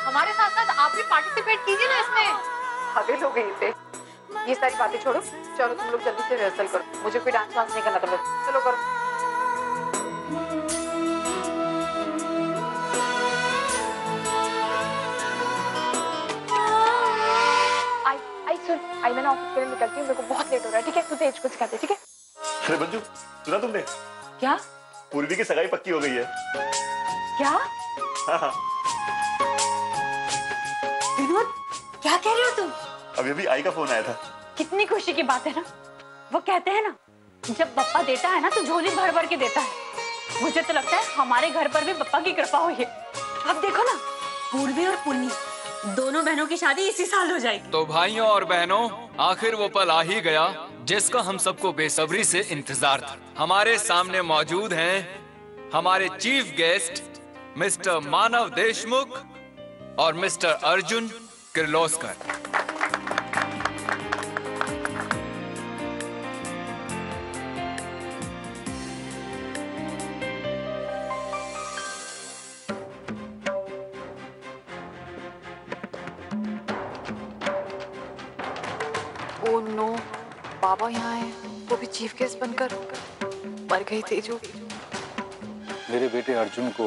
हमारे साथ साथ आप भी पार्टिसिपेट कीजिए ना इसमें। पागल हो गई थे। ये सारी बातें छोड़ो, चलो तुम लोग जल्दी से रिहर्सल करो। मुझे कोई डांस वांस नहीं करना तुम लोग, चलो करो। आई मैं ऑफिस के लिए निकलती हूँ, मेरे को बहुत लेट हो रहा है। ठीक है, तुझे कुछ सिखाते, ठीक है? अरे मंजू, सुना तुमने? क्या? पूर्वी की सगाई पक्की हो गई है। क्या? हाँ। विनोद, क्या कह रहे हो तुम? अभी अभी आई का फोन आया था। कितनी खुशी की बात है ना। वो कहते हैं ना, जब बप्पा देता है ना तो झोली भर भर के देता है। मुझे तो लगता है हमारे घर पर भी बप्पा की कृपा हुई है। अब देखो ना, पूर्वी और पुन्नी दोनों बहनों की शादी इसी साल हो जाएगी। तो भाइयों और बहनों, आखिर वो पल आ ही गया जिसका हम सबको बेसब्री से इंतजार था। हमारे सामने मौजूद हैं हमारे chief guest mister Manav Deshmukh और mister Arjun Kirloskar. Oh no, बाबा यहाँ है, वो भी चीफ गेस्ट बनकर। मर गई तेजू। मेरे बेटे अर्जुन को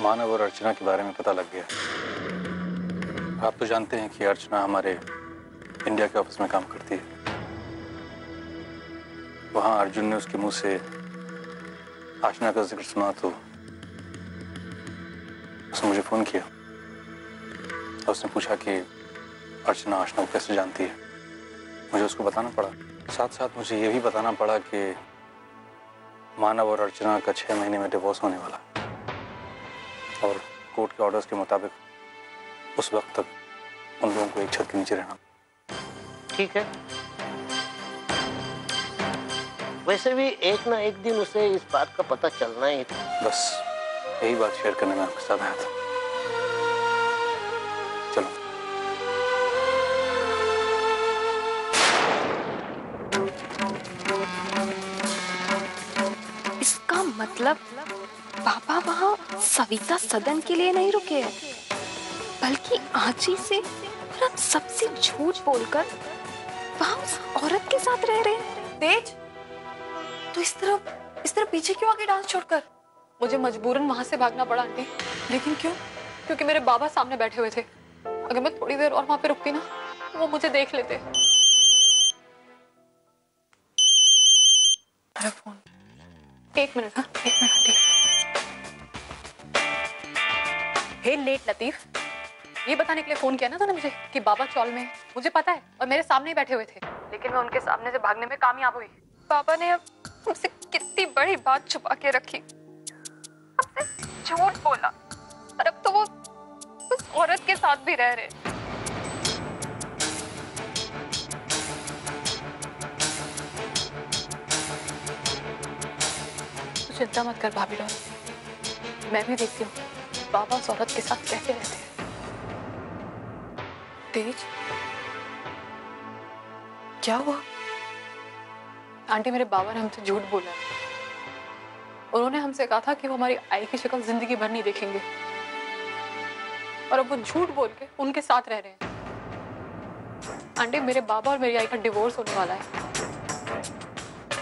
मानव और अर्चना के बारे में पता लग गया। आप तो जानते हैं कि अर्चना हमारे इंडिया के ऑफिस में काम करती है। वहां अर्जुन ने उसके मुंह से आशना का जिक्र सुना तो उसने मुझे फोन किया और उसने पूछा कि अर्चना आशना को कैसे जानती है। मुझे उसको बताना पड़ा। साथ साथ मुझे ये भी बताना पड़ा कि मानव और अर्चना का 6 महीने में डिवोर्स होने वाला और कोर्ट के ऑर्डर्स के मुताबिक उस वक्त तक उन लोगों को एक छत के नीचे रहना। ठीक है, वैसे भी एक ना एक दिन उसे इस बात का पता चलना ही था। बस यही बात शेयर करने में आपके साथ आया था। चलो। इसका मतलब पापा वहाँ सविता सदन के लिए नहीं रुके हैं, बल्कि आज ही से हम सबसे झूठ बोलकर वहाँ उस औरत के साथ रह रहे हैं। तेज, तो इस तरह पीछे क्यों आके डांस छोड़कर? मुझे मजबूरन वहां से भागना पड़ा आंटी। लेकिन क्यों? क्योंकि मेरे बाबा सामने बैठे हुए थे। अगर मैं थोड़ी देर और वहां पे रुकती ना तो वो मुझे देख लेते। मेरा फोन। एक मिनट, हाँ, एक मिनट आंटी। हे लेट लतीफ, ये बताने के लिए फोन किया ना तूने मुझे कि बाबा चौल में। मुझे पता है, और मेरे सामने ही बैठे हुए थे, लेकिन मैं उनके सामने से भागने में कामयाब हुई। पापा ने अब मुझसे कितनी बड़ी बात छुपा के रखी, हमसे झूठ बोला, और अब तो वो उस औरत के साथ भी रह रहे। चिंता मत कर भाभी डॉल, मैं भी देखती हूँ बाबा उस औरत के साथ कैसे रहते हैं। तेज, क्या हुआ? आंटी, मेरे बाबा ने हमसे झूठ बोला है। उन्होंने हमसे कहा था कि वो हमारी आई की शक्ल जिंदगी भर नहीं देखेंगे, और अब वो झूठ बोल के उनके साथ रह रहे हैं। आंटी, मेरे बाबा और मेरी आई का डिवोर्स होने वाला है।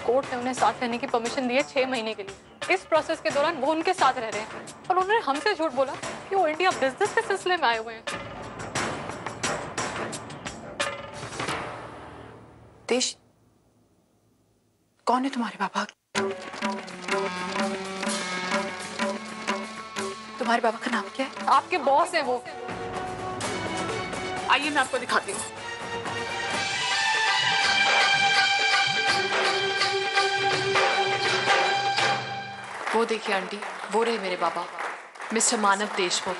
कोर्ट ने उन्हें साथ रहने की परमिशन दी है 6 महीने के लिए। इस प्रोसेस के दौरान वो उनके साथ रह रहे हैं, और उन्होंने हमसे झूठ बोला कि वो इंडिया बिजनेस के सिलसिले में आए हुए हैं। देश, कौन है तुम्हारे पापा? तुम्हारे पापा का नाम क्या है? आपके बॉस है वो। आइए मैं आपको दिखाती हूँ। वो देखिए आंटी, वो रहे मेरे बाबा, मिस्टर मानव देशमुख।